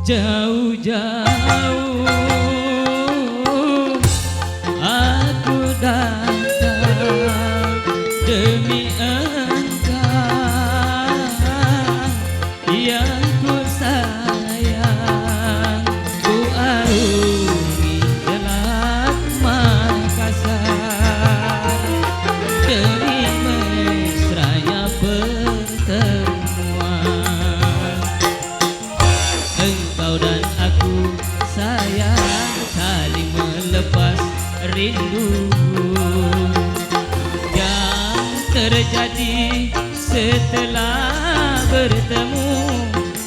Jauh-jauh aku datang demi engkau yang ku sayang, ku arungi Selat Makassar demi mesranya pertemuan. Engkau dan aku sayang saling melepas rindu yang terjadi setelah bertemu.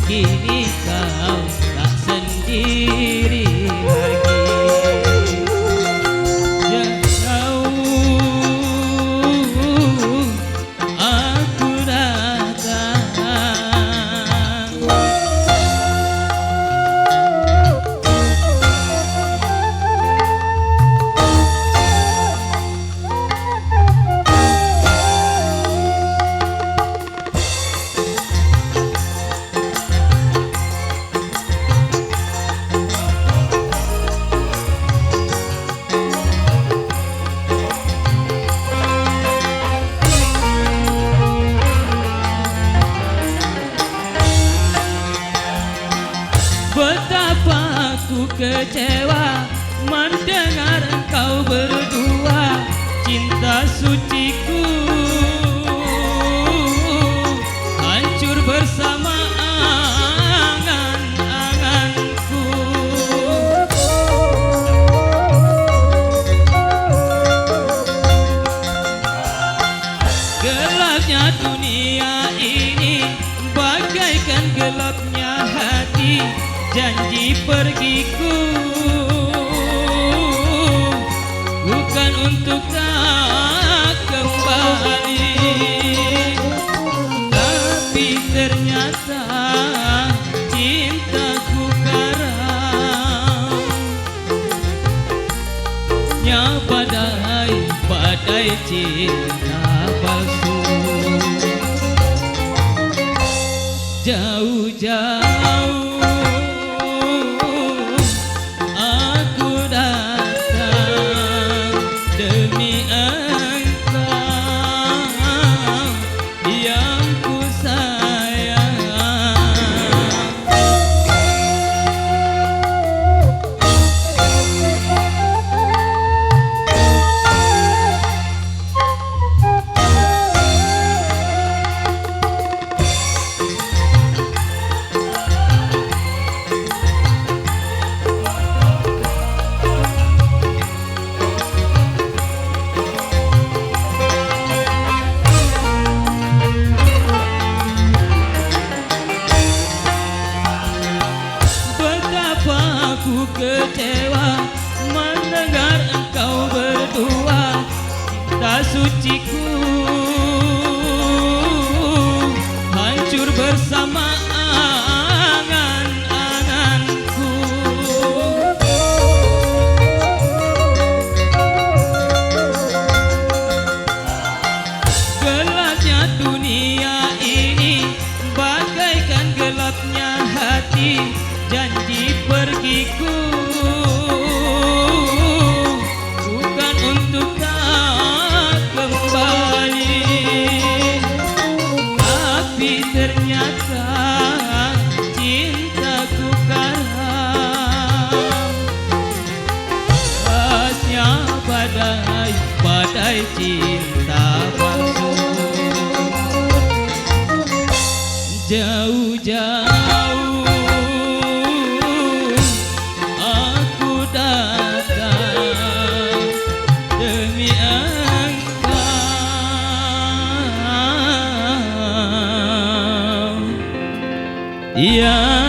Kini kau tak sendiri lagi. Jauh aku datang. Betapa ku kecewa mendengar engkau berdua, cinta suciku hancur bersama angan-anganku. Gelapnya dunia ini bagaikan gelapnya hati. Janji pergiku bukan untuk tak kembali, tapi ternyata cintaku karam nya badai cinta palsu. Jauh-jauh demi engkau yang ku sayang. Aku kecewa mendengar engkau berdua, cinta suciku hancur bersama angan-anganku. Gelapnya dunia ini bagaikan gelapnya hati. Janji pergiku bukan untuk tak kembali, tapi ternyata cintaku karam khasnya badai cinta palsu. Jauh-jauh demi engkau yang